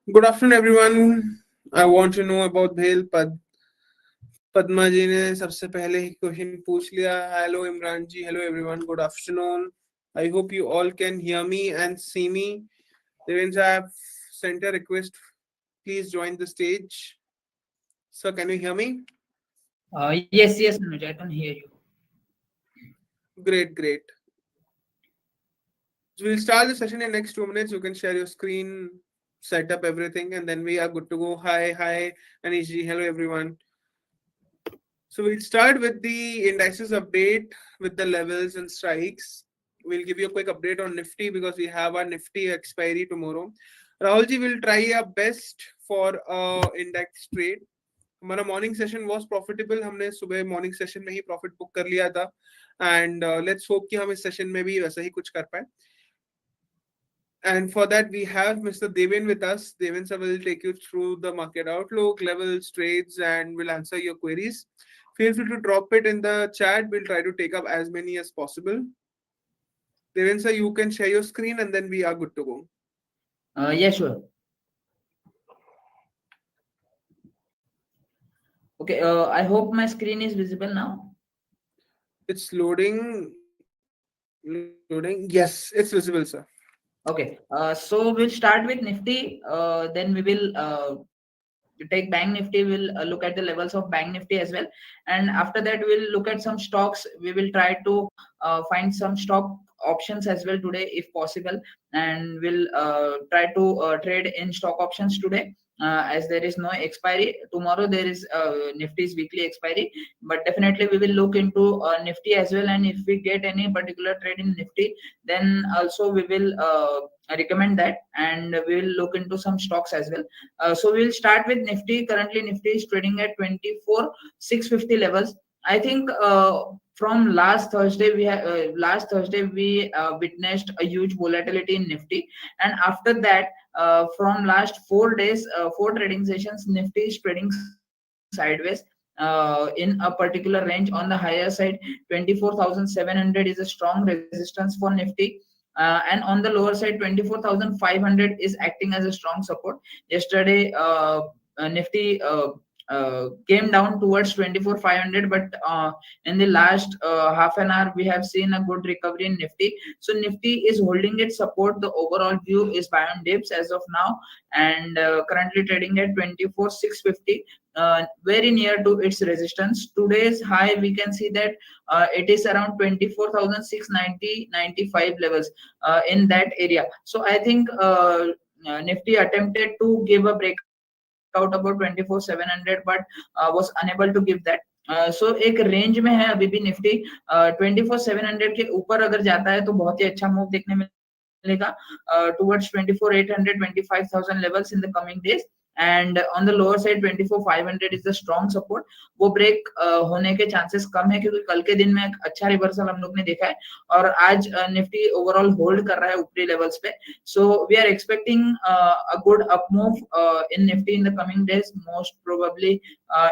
Good afternoon, everyone. I want to know about भेल पद्मा जी ने सबसे पहले ही क्वेश्चन पूछ लिया. Hello Imran ji. Hello everyone. Good afternoon. I hope you all can hear me and see me. Devendra, I have sent a request. Please join the stage. Sir, can you hear me? Yes, Anuj, I can hear you. Great, great. So we'll start the session in next 2 minutes. You can share your screen, set up everything, and then we are good to go. Hi, Anish ji. Hello everyone. So we'll start with the indices update with the levels and strikes. We'll give you a quick update on Nifty because we have our Nifty expiry tomorrow. Rahul ji will try our best for index trade. हमारा morning session was profitable. हमने सुबह morning session में ही profit book कर लिया था and let's hope कि हम इस सेशन में भी वैसा ही कुछ कर पाए. And for that, we have Mr. Devin with us. Devin sir will take you through the market outlook, levels, trades, and will answer your queries. Feel free to drop it in the chat. We'll try to take up as many as possible. Devin sir, you can share your screen and then we are good to go. Yeah, sure. Okay, I hope my screen is visible now. It's loading. Yes, it's visible, sir. Okay, so we'll start with Nifty. Then we will take Bank Nifty. We'll look at the levels of Bank Nifty as well, and after that we'll look at some stocks. We will try to find some stock options as well today if possible, and we'll try to trade in stock options today. As there is no expiry tomorrow, there is Nifty's weekly expiry, but definitely we will look into Nifty as well, and if we get any particular trade in Nifty, then also we will recommend that, and we will look into some stocks as well. So we'll start with Nifty. Currently Nifty is trading at 24,650 levels. I think from last Thursday we witnessed a huge volatility in Nifty, and after that from last 4 days, 4 trading sessions, Nifty is trading sideways in a particular range. On the higher side, 24,700 is a strong resistance for Nifty, and on the lower side, 24,500 is acting as a strong support. Yesterday Nifty came down towards 24,500, but in the last half an hour we have seen a good recovery in Nifty. So Nifty is holding its support. The overall view is buy on dips as of now, and currently trading at 24,650, very near to its resistance. Today's high, we can see that it is around 24,690-95 levels, in that area. So I think Nifty attempted to give a breakout about 24,700, but was unable to give that. सो एक range में है अभी भी Nifty. 24,700 के ऊपर अगर जाता है तो बहुत ही अच्छा मूव देखने मिलेगा towards 24,800, 25,000 levels in the coming days. And on the lower side, 24,500 is the strong support. वो ब्रेक होने के चांसेस कम है क्योंकि कल के दिन में एक अच्छा रिवर्सल हम लोग ने देखा है, और आज निफ्टी ओवरऑल होल्ड कर रहा है ऊपरी लेवल्स पे. So we are expecting a good up move in Nifty in the coming days. Most probably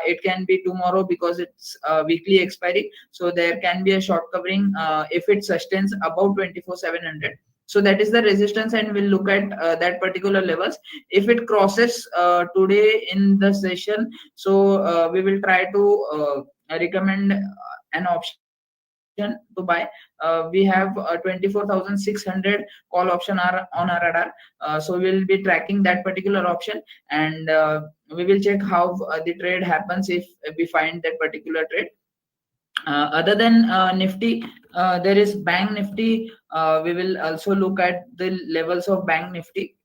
it can be tomorrow because it's weekly expiry, so there can be a short covering if it sustains above 24,700. So that is the resistance, and we'll look at that particular levels. If it crosses today in the session, so we will try to recommend an option to buy. We have 24,600 call option on our radar, so we'll be tracking that particular option, and we will check how the trade happens if we find that particular trade. Other than Nifty, there is Bank Nifty. We will also look at the levels of Bank Nifty.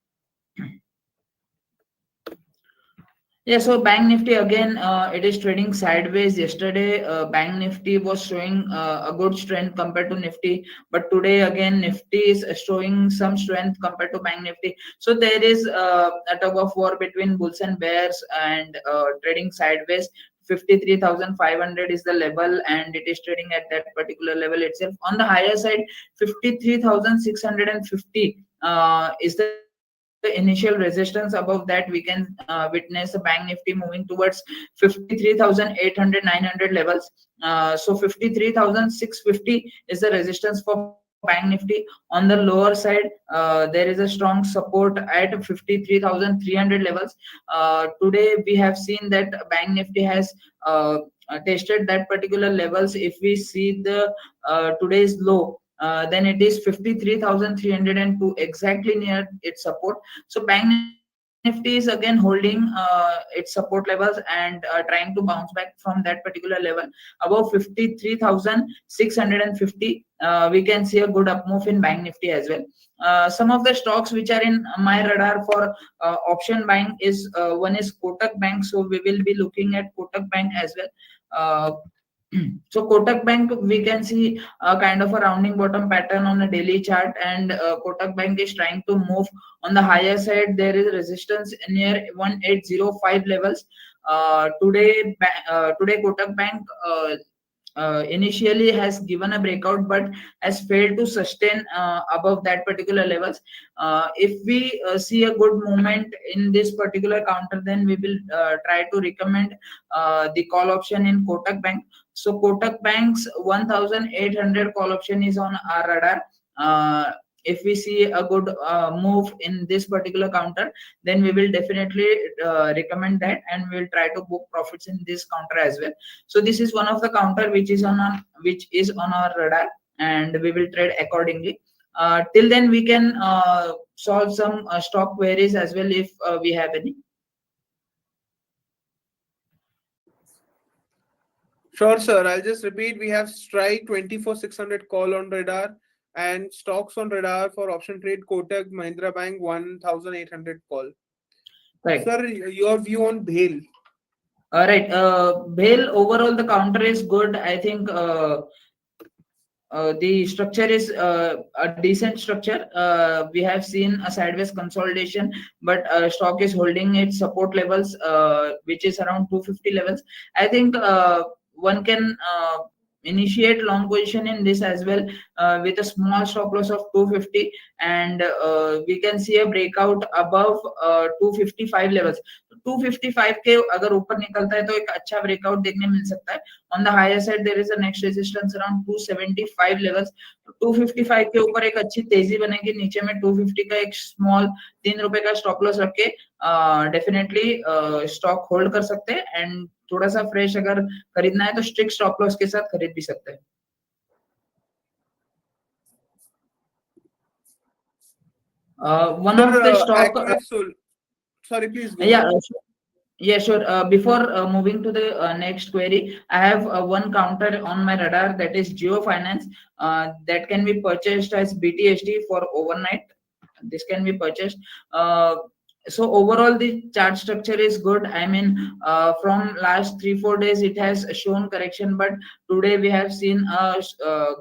Yeah, so Bank Nifty again, it is trading sideways. Yesterday, Bank Nifty was showing a good strength compared to Nifty, but today again Nifty is showing some strength compared to Bank Nifty. So there is a tug of war between bulls and bears, and trading sideways. 53,500 is the level, and it is trading at that particular level itself. On the higher side, 53,650 is the initial resistance. Above that, we can witness the Bank Nifty moving towards 53,800, 900 levels. So 53,650 is the resistance for Bank Nifty. Bank Nifty. On the lower side, there is a strong support at 53,300 levels. Today we have seen that Bank Nifty has tested that particular levels. If we see the today's low, then it is 53,302, exactly near its support. So Bank Nifty is again holding its support levels and trying to bounce back from that particular level above 53,650. We can see a good up move in Bank Nifty as well. Some of the stocks which are in my radar for option buying is one is Kotak Bank, so we will be looking at Kotak Bank as well. So Kotak Bank, we can see a kind of a rounding bottom pattern on a daily chart, and Kotak Bank is trying to move on the higher side. There is resistance near 1805 levels. Today Kotak Bank initially has given a breakout but has failed to sustain above that particular levels. If we see a good movement in this particular counter, then we will try to recommend the call option in Kotak Bank. So Kotak Bank's 1800 call option is on our radar. If we see a good move in this particular counter, then we will definitely recommend that, and we will try to book profits in this counter as well. So this is one of the counter which is on our radar, and we will trade accordingly. Till then we can solve some stock queries as well if we have any. Sure, sir. I'll just repeat. We have strike 24,600 call on radar and stocks on radar for option trade Kotak Mahindra Bank 1,800 call. Right. Sir, your view on BHEL? All right. BHEL overall the counter is good. I think the structure is a decent structure. We have seen a sideways consolidation, but stock is holding its support levels, which is around 250 levels. I think one can initiate long position in this as well with a small stop loss of 250, and we can see a breakout above 255 levels. 255 के अगर ऊपर निकलता है तो एक अच्छा breakout देखने मिल सकता है. On the higher side there is a next resistance around 275 levels. 255 के ऊपर एक अच्छी तेजी बनेगी, नीचे में 250 का एक स्मॉल 3 रुपए का स्टॉप लॉस रख के डेफिनेटली स्टॉक होल्ड कर सकते हैं, एंड थोड़ा सा फ्रेश अगर खरीदना है तो स्ट्रिक्ट स्टॉप लॉस के साथ खरीद भी सकते हैं. One Sir, of the stock sorry, please go yeah ahead. Yeah, sure. Before moving to the next query, I have one counter on my radar, that is Geo Finance, that can be purchased as BTSD for overnight. This can be purchased. So overall the chart structure is good. I mean, from last 3-4 days it has shown correction, but today we have seen a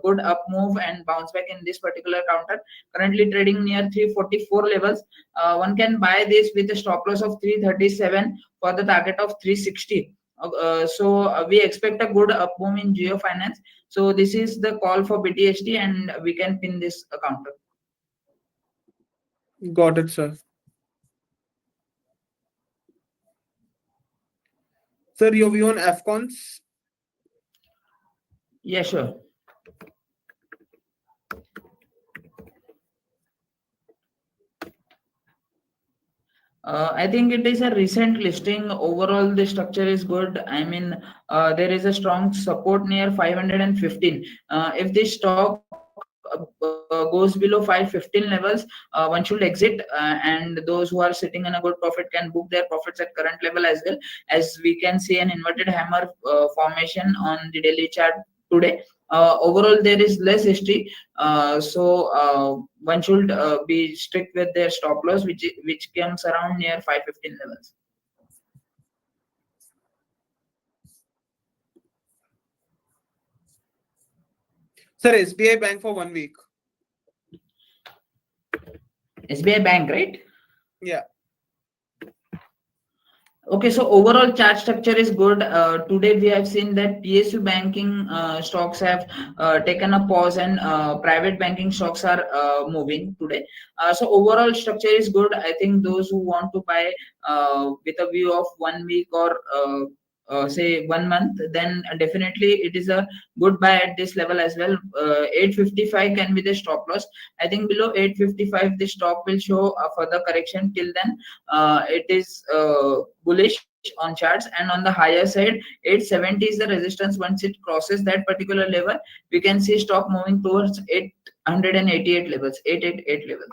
good up move and bounce back in this particular counter, currently trading near 344 levels. One can buy this with a stop loss of 337 for the target of 360. So we expect a good up move in Geo Finance. So this is the call for BTSD, and we can pin this counter. Got it, sir. Sir, your view on Afcons? Yeah, sure. I think it is a recent listing. Overall, the structure is good. I mean, there is a strong support near 515. If this stock goes below 515 levels, one should exit, and those who are sitting in a good profit can book their profits at current level as well. As we can see an inverted hammer formation on the daily chart today. Overall there is less history, so one should be strict with their stop loss, which comes around near 515 levels. Sir, SBI Bank for 1 week. SBI Bank, right? Yeah. Okay, so overall chart structure is good. Today we have seen that PSU banking stocks have taken a pause, and private banking stocks are moving today. So overall structure is good. I think those who want to buy with a view of 1 week or say 1 month, then definitely it is a good buy at this level as well. 855 can be the stop loss. I think below 855 the stock will show a further correction. Till then it is bullish on charts, and on the higher side 870 is the resistance. Once it crosses that particular level, we can see stock moving towards 888 levels, 888 levels.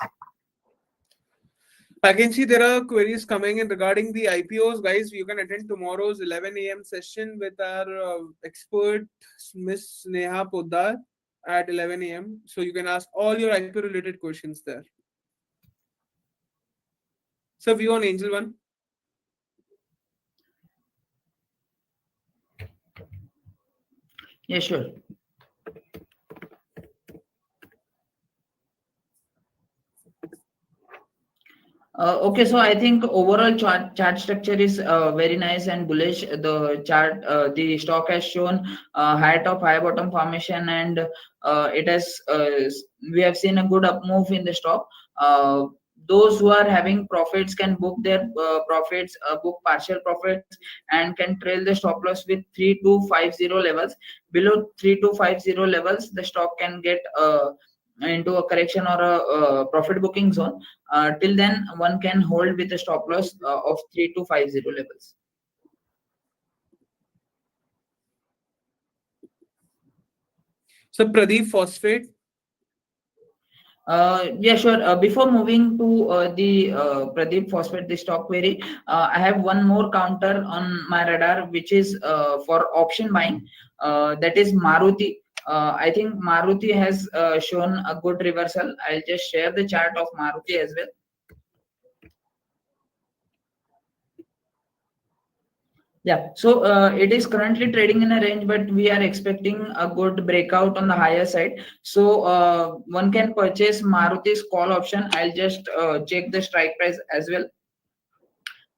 I can see there are queries coming in regarding the IPOs, guys. You can attend tomorrow's 11 a.m. session with our expert, Miss Neha Poddar, at 11 a.m. So you can ask all your IPO related questions there. So, view on Angel One. Yeah, sure. Okay, so I think overall chart structure is very nice and bullish. The chart, the stock has shown high top, high bottom formation, and it has we have seen a good up move in the stock. Those who are having profits can book their profits, book partial profits, and can trail the stop loss with 3250 levels. Below 3250 levels, the stock can get into a correction or a profit booking zone. Till then, one can hold with a stop loss of 3250 levels. So, Pradeep Phosphate. Yeah, sure. Before moving to the Pradeep Phosphate, the stock query, I have one more counter on my radar, which is for option buying. That is Maruti. I think Maruti has shown a good reversal. I'll just share the chart of Maruti as well. Yeah, so it is currently trading in a range, but we are expecting a good breakout on the higher side. So one can purchase Maruti's call option. I'll just check the strike price as well.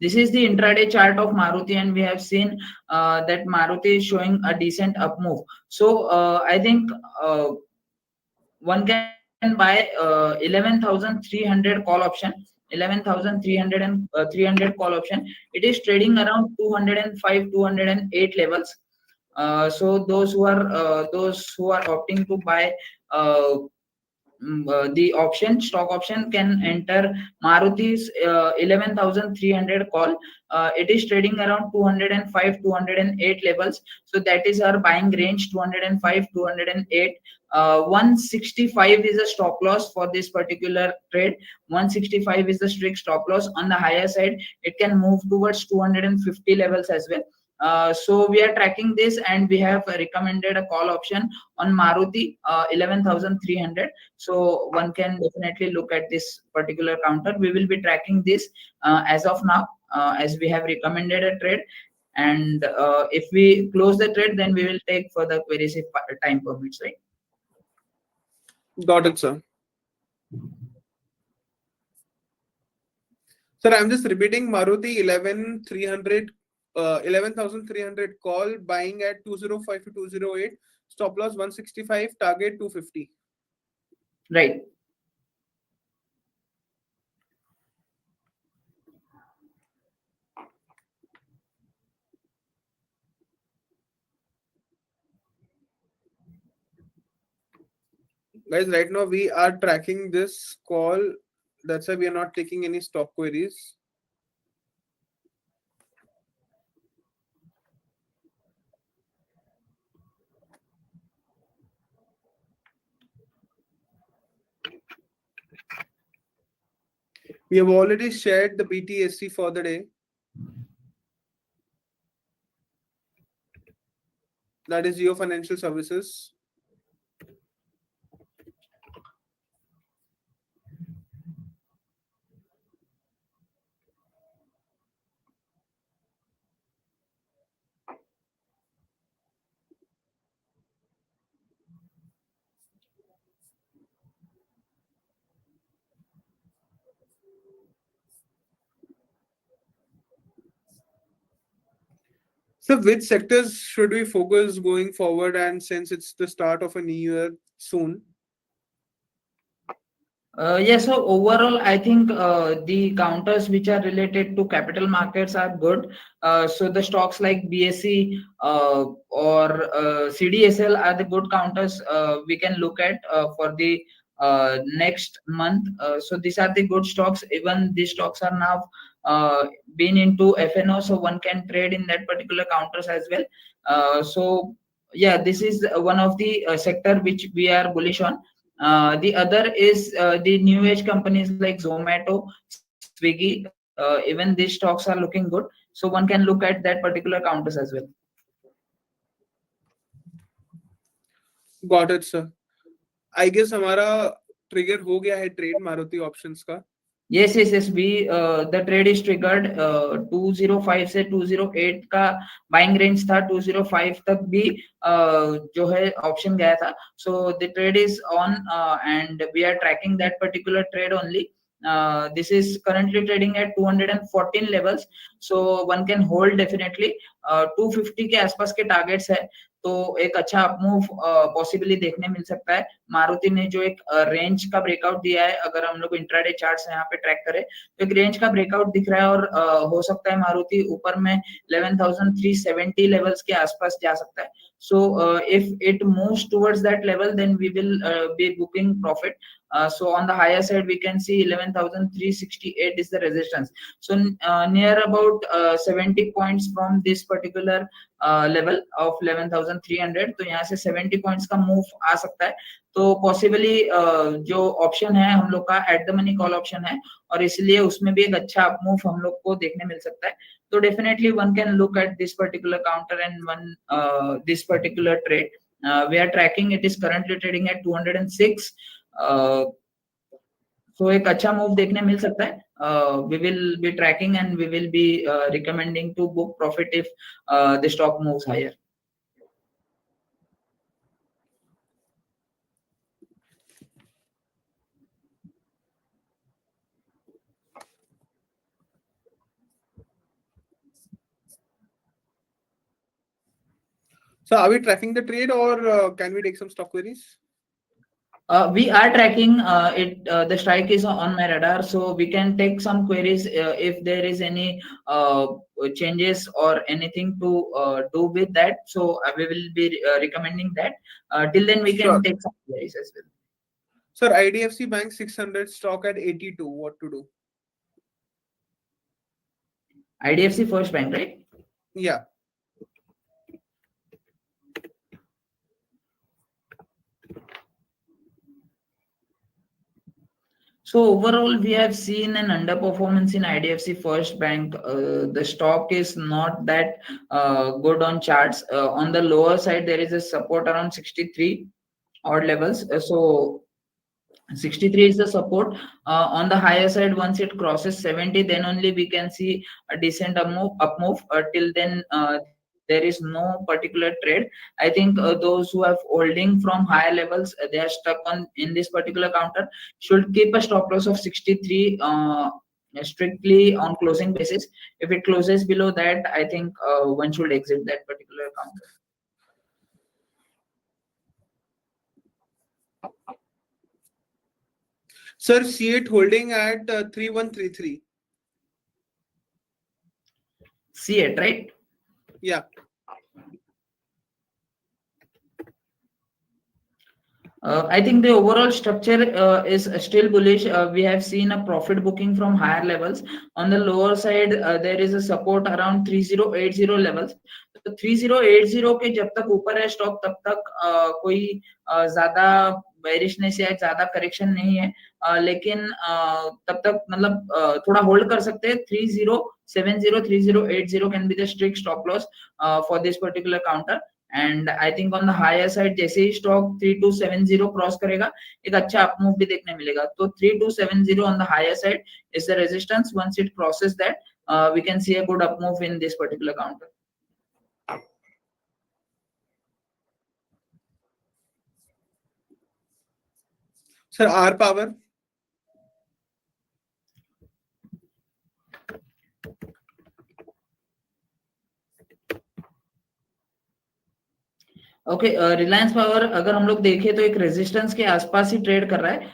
This is the intraday chart of Maruti, and we have seen that Maruti is showing a decent up move. So I think one can buy 11,300 call option, 11,300 and 300 call option. It is trading around 205, 208 levels. So those who are opting to buy the option stock option can enter Maruti's 11,300 call. It is trading around 205, 208 levels. So that is our buying range, 205, 208. 165 is a stop loss for this particular trade. 165 is the strict stop loss. On the higher side, it can move towards 250 levels as well. So we are tracking this, and we have recommended a call option on Maruti 11,300. So one can definitely look at this particular counter. We will be tracking this as of now, as we have recommended a trade. And if we close the trade, then we will take further queries if time permits, right? Got it, sir. Sir, I'm just repeating Maruti 11,300 call, buying at 205 to 208, stop loss 165, target 250. Right. Guys, right now we are tracking this call. That's why we are not taking any stock queries. We have already shared the BTSC for the day. That is Geo Financial Services. So, which sectors should we focus going forward? And since it's the start of a new year soon, Yes, so overall, I think the counters which are related to capital markets are good. So the stocks like BSE or CDSL are the good counters we can look at for the next month. So these are the good stocks. Even these stocks are now been into FNO, so one can trade in that particular counters as well. So yeah, this is one of the sector which we are bullish on. The other is the new age companies like Zomato, Swiggy. Even these stocks are looking good, so one can look at that particular counters as well. Got it sir. I guess हमारा trigger हो गया है trade Maruti options का. Yes, yes, yes. We the trade is triggered 205 से 208 का buying range था. 205 तक भी जो है ऑप्शन गया था. So the trade is on and we are tracking that particular trade only. This is currently trading at 214 levels, so one can hold definitely. 250 के आसपास के टारगेट्स है, तो एक अच्छा अपमूव पॉसिबली देखने मिल सकता है. मारुति ने जो एक रेंज का ब्रेकआउट दिया है, अगर हम लोग इंट्राडे चार्ट्स यहाँ पे ट्रैक करें तो एक रेंज का ब्रेकआउट दिख रहा है और हो सकता है मारुति ऊपर में 11,370 लेवल्स के आसपास जा सकता है. So if it moves towards that level, then we will be booking profit. So on the higher side, we can see 11,368 is the resistance. So near about 70 points from this particular level of 11,300, तो यहाँ से 70 points का move आ सकता है. तो possibly जो option है हम लोग का at the money call option है, और इसलिए उसमें भी एक अच्छा अपमूव हम लोग को देखने मिल सकता है. So definitely one can look at this particular counter and one this particular trade. We are tracking. It is currently trading at 206. So एक अच्छा move देखने मिल सकता है. We will be tracking and we will be recommending to book profit if the stock moves higher. So are we tracking the trade or can we take some stock queries? We are tracking it. The strike is on my radar, so we can take some queries if there is any changes or anything to do with that. So we will be recommending that. Till then, we can Sure. take some queries as well. Sir, IDFC Bank 600 stock at 82. What to do? IDFC First Bank, right? Yeah. So overall, we have seen an underperformance in IDFC First Bank. The stock is not that good on charts. On the lower side, there is a support around 63 odd levels. So 63 is the support. On the higher side, once it crosses 70, then only we can see a decent up move. Till then, there is no particular trade. I think those who have holding from higher levels, they are stuck on in this particular counter, should keep a stop loss of 63 strictly on closing basis. If it closes below that, I think one should exit that particular counter. Sir, C8 holding at 3133. See it, right? Yeah. I think the overall structure is still bullish. We have seen a profit booking from higher levels. On the lower side, there is a support around 3080 levels. So 3080 के जब तक ऊपर है stock तब तक कोई ज्यादा bearishness या ज्यादा करेक्शन नहीं है. लेकिन तब तक मतलब थोड़ा होल्ड कर सकते हैं. 3070 3080 can be the strict stop loss for this particular counter. And I think on the higher side जैसे ही स्टॉक 3270 क्रॉस करेगा एक अच्छा अप मूव भी देखने मिलेगा. तो 3270 on the higher side is the resistance. Once it crosses that we can see a good up move in this particular counter. Sir, R Power. Okay, Reliance power अगर हम लोग देखें तो एक रेजिस्टेंस के आसपास ही ट्रेड कर रहा है।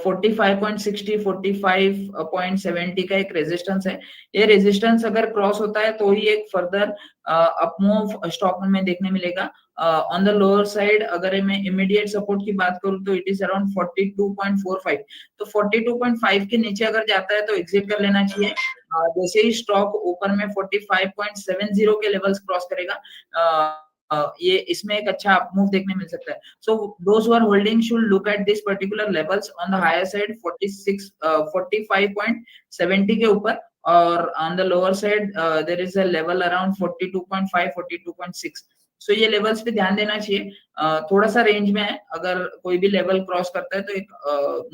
45.60 45.70 का एक रेजिस्टेंस है। ये रेजिस्टेंस अगर क्रॉस होता है तो ही एक फर्दर अपमूव स्टॉक में देखने मिलेगा। ऑन द लोअर साइड अगर मैं इमीडिएट सपोर्ट की बात करूं तो इट इज अराउंड 42.45। तो 42.5 के नीचे अगर जाता है तो एग्जिट कर लेना चाहिए। जैसे ही स्टॉक ऊपर में 45.70 के लेवल्स क्रॉस करेगा, ये इसमें एक अच्छा मूव देखने मिल सकता है। So those who are holding should look at this particular levels on the higher side 45.70 के ऊपर, और on the lower side there is a level around 42.5 42.6। So ये लेवल्स पे ध्यान देना चाहिए। थोड़ा सा रेंज में है, अगर कोई भी लेवल क्रॉस करता है तो एक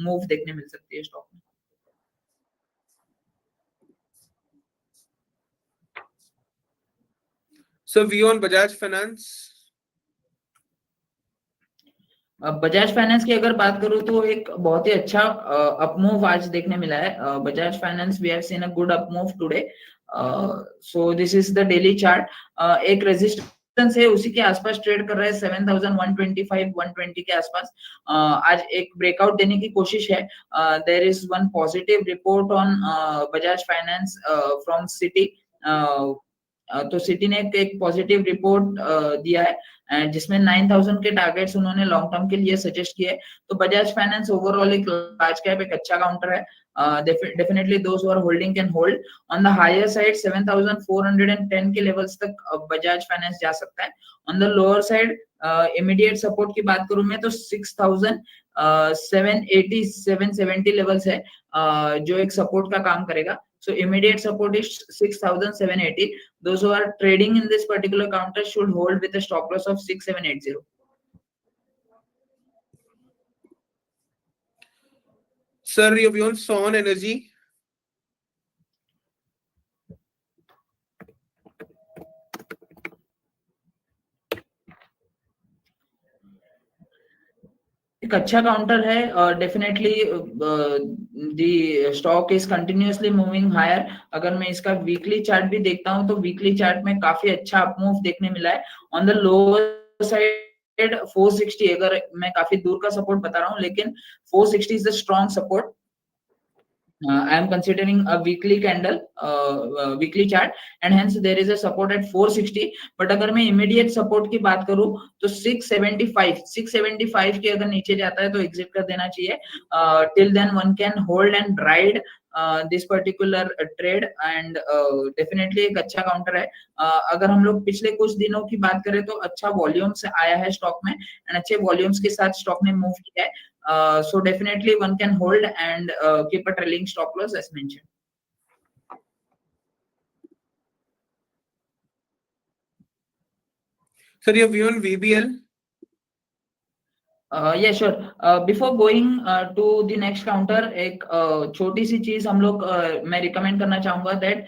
मूव देखने मिल सकती है स्टॉक में। So view on Bajaj Finance. Bajaj finance की अगर बात करूं तो एक बहुत ही अच्छा अपमूव आज देखने मिला है। Bajaj finance we have seen a good upmove today. So this is the daily chart. एक रेजिस्टेंस है उसी के आसपास ट्रेड कर रहा है 7125 120 के आसपास। आज एक ब्रेकआउट देने की कोशिश है। There is one positive report on Bajaj finance from Citi. तो सिटी ने एक पॉजिटिव रिपोर्ट दिया है जिसमें 9000 के टारगेट्स उन्होंने लॉन्ग टर्म के लिए सजेस्ट किए। तो बजाज फाइनेंस ओवरऑल एक लार्ज कैप एक अच्छा काउंटर है। Definitely those who are holding can hold. On the higher side 7410 के लेवल्स तक बजाज फाइनेंस जा सकता है। On the lower side immediate support की बात करूं मैं तो 6780 770 लेवल्स है जो एक सपोर्ट का काम करेगा। So immediate support is 6780. Those who are trading in this particular counter should hold with a stop loss of 6780. Sir, your view on Son Energy. एक अच्छा काउंटर है। Definitely the stock is continuously moving higher. अगर मैं इसका weekly chart भी देखता हूं तो वीकली चार्ट में काफी अच्छा अपमूव देखने मिला है। ऑन द लोअर साइड 460, अगर मैं काफी दूर का सपोर्ट बता रहा हूं लेकिन 460 is the strong support. I am considering a weekly candle, weekly chart, and hence there is a support at 460. But अगर मैं immediate support की बात करूं तो 675 के अगर नीचे जाता है तो exit कर देना चाहिए। Till then one can hold and ride this particular trade, and definitely एक अच्छा काउंटर है। अगर हम लोग पिछले कुछ दिनों की बात करें तो अच्छा वॉल्यूम्स आया है स्टॉक में, एंड अच्छे वॉल्यूम्स के साथ स्टॉक ने मूव किया है। So definitely one can hold and keep a trailing stop loss as mentioned. Sir, your view on VBL. Yeah, sure. Before going to the next counter, एक छोटी सी चीज हम लोग मैं रिकमेंड करना चाहूंगा दैट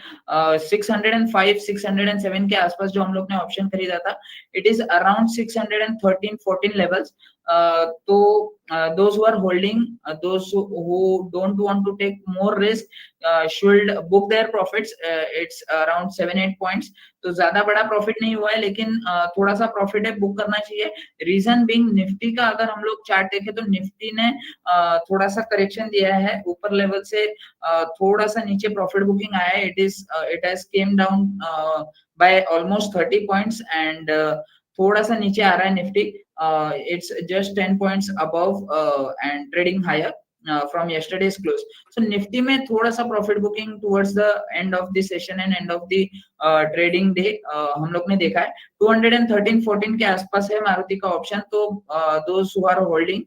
605 607 के आसपास जो हम लोग ने ऑप्शन खरीदा था, इट इज अराउंड 613 14 लेवल्स। तो those who are holding, those who don't want to take more risk should book their profits. It's around 7-8 points. तो ज्यादा बड़ा प्रॉफिट नहीं हुआ है लेकिन थोड़ा सा प्रॉफिट है, बुक करना चाहिए। रीजन बीइंग निफ्टी का अगर हम लोग चार्ट देखें तो निफ्टी ने थोड़ा सा करेक्शन दिया है ऊपर लेवल से, थोड़ा सा नीचे प्रॉफिट बुकिंग आया है। It has come down by almost 30 points, एंड थोड़ा सा नीचे आ रहा है Nifty. It's just 10 points above and trading higher from yesterday's close. So Nifty में थोड़ा सा profit booking towards the end of the session and end of the trading day हम लोग ने देखा है। 213-14 के आसपास है मारुति का ऑप्शन। तो those who are holding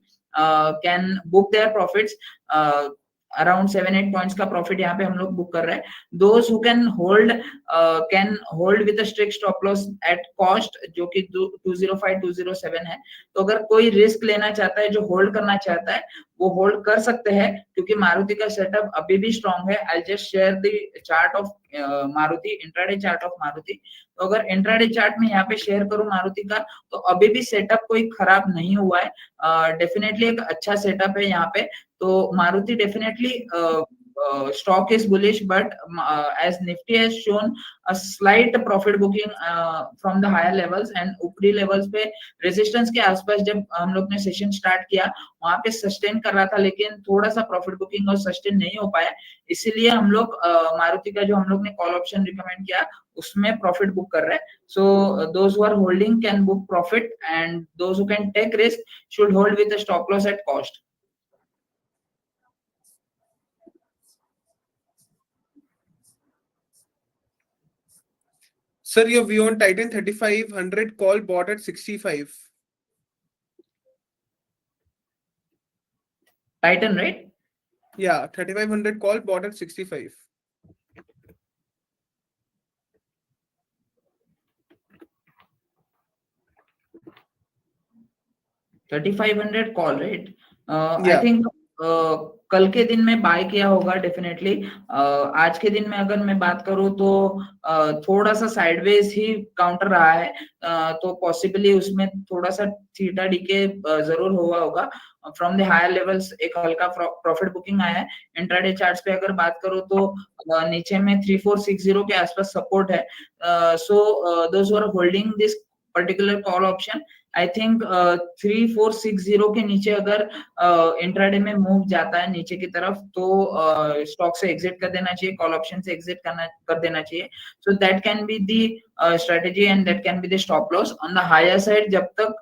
can book their profits. Around 7-8 points का प्रॉफिट यहाँ पे हम लोग बुक कर रहे हैं। Those who can hold with strict stop loss at cost जो कि 205 207 है। तो अगर कोई रिस्क लेना चाहता है, जो होल्ड करना चाहता है, वो होल्ड कर सकते हैं क्योंकि मारुति का सेटअप अभी भी स्ट्रॉन्ग है। I just share the chart of Maruti, intraday chart of Maruti. तो अगर इंट्राडे चार्ट में यहाँ पे शेयर करूं मारुति का, तो अभी भी सेटअप कोई खराब नहीं हुआ है। डेफिनेटली एक अच्छा सेटअप है यहाँ पे। तो Maruti definitely stock is bullish, but as Nifty has shown a slight profit booking from the higher levels, and ऊपरी levels पे resistance के आसपास जब हम लोग ने सेशन स्टार्ट किया वहां पे सस्टेन कर रहा था, लेकिन थोड़ा सा प्रॉफिट बुकिंग और सस्टेन नहीं हो पाया, इसीलिए हम लोग मारुति का जो हम लोग ने कॉल ऑप्शन रिकमेंड किया उसमें प्रॉफिट बुक कर रहे हैं. So those who are holding can book profit, and those who can take risk should hold with a stop loss at cost. Sir, your view on Titan 3500 call bought at 65. Titan, right? Yeah, 3500 call bought at 65. $3,500 call, right? I Yeah. Think कल के दिन में bye किया होगा definitely. आज के दिन में अगर मैं बात करूं तो थोड़ा सा साइडवेज ही काउंटर रहा है, तो पॉसिबली उसमें थोड़ा सा थीटा डीके जरूर हुआ होगा. फ्रॉम द हायर लेवल्स एक हल्का प्रॉफिट बुकिंग आया है. इंट्राडे चार्ट्स पे अगर बात करूं तो नीचे में 3460 के आसपास सपोर्ट है. So those who are holding this particular call option, I think 3460 के नीचे अगर इंट्राडे में मूव जाता है नीचे की तरफ तो स्टॉक से एग्जिट कर देना चाहिए, कॉल ऑप्शन से एग्जिट कर देना चाहिए. So that can be the strategy and that can be the stop loss. On the higher side जब तक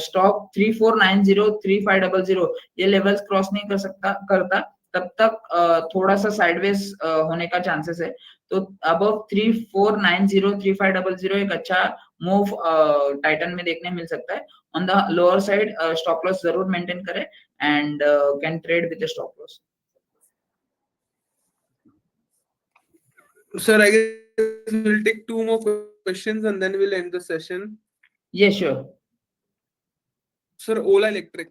स्टॉक 3490 3500 ये लेवल्स क्रॉस नहीं करता तब तक थोड़ा सा साइडवेज होने का चांसेस है. तो अबव 3490 3500 एक अच्छा मूव टाइटन में देखने मिल सकता है. On the lower side stop loss जरूर मेंटेन करें and can trade with stop loss. Sir, I guess we'll take two more questions and then we'll end the session. Yes, sure. Sir, Ola Electric.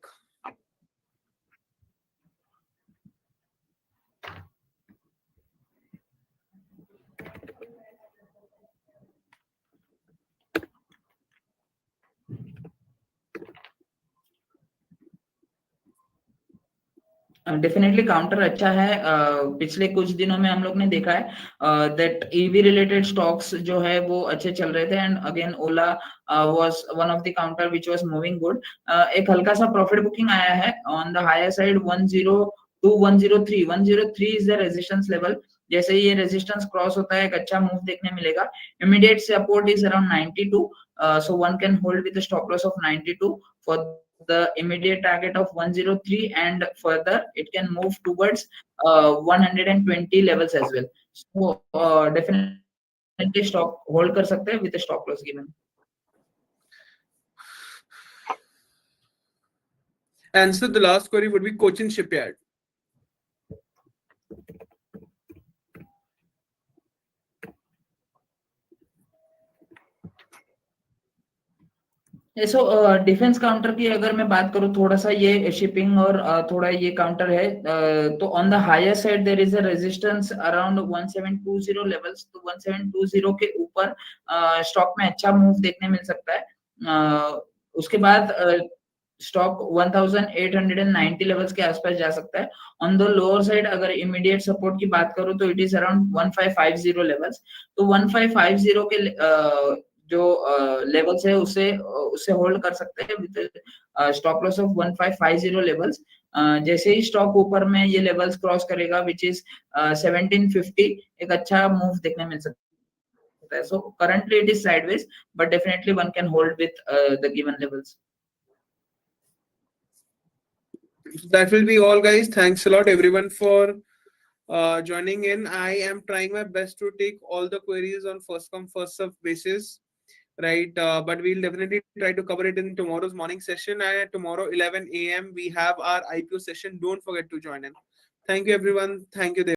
Definitely counter अच्छा है. पिछले कुछ दिनों में हम लोग ने देखा है दैट ईवी रिलेटेड स्टॉक्स जो है वो अच्छे चल रहे थे, and again Ola was one of the counter which was moving good. एक हल्का सा प्रॉफिट बुकिंग आया है on the higher side 102 103 103 is the resistance level. जैसे ही ये रेजिस्टेंस क्रॉस होता है एक अच्छा मूव देखने मिलेगा. Immediate support is around 92, so one can hold with a stop loss of 92 for the immediate target of 103, and further it can move towards 120 levels as well. So definitely stock hold कर सकते हैं with a stop loss given. And so the last query would be Cochin Shipyard. So defence counter की अगर मैं बात करूं, थोड़ा सा ये शिपिंग और थोड़ा ये काउंटर है. तो on the higher side there is a resistance around 1720 levels. तो 1720 के ऊपर स्टॉक में अच्छा मूव देखने मिल सकता है. उसके बाद स्टॉक 1890 लेवल्स के आसपास जा सकता है. ऑन द लोअर साइड अगर इमीडिएट सपोर्ट की बात करूं तो इट इज अराउंड 1550 लेवल्स. तो 1550 के जो लेवल्स है उससे होल्ड कर सकते हैं with stop loss of 1550 levels. जैसे ही स्टॉक ऊपर में ये लेवल्स क्रॉस करेगा विच इज 1750, एक अच्छा मूव देखने मिल सकता है. So currently it is sideways, but definitely one can hold with the given levels. That will be all, guys. Thanks a lot, everyone, for joining in. I am trying my best to take all the queries on first come first serve basis, right? But we'll definitely try to cover it in tomorrow's morning session. And at tomorrow 11 a.m. we have our IPO session. Don't forget to join in. Thank you, everyone. Thank you, Dev.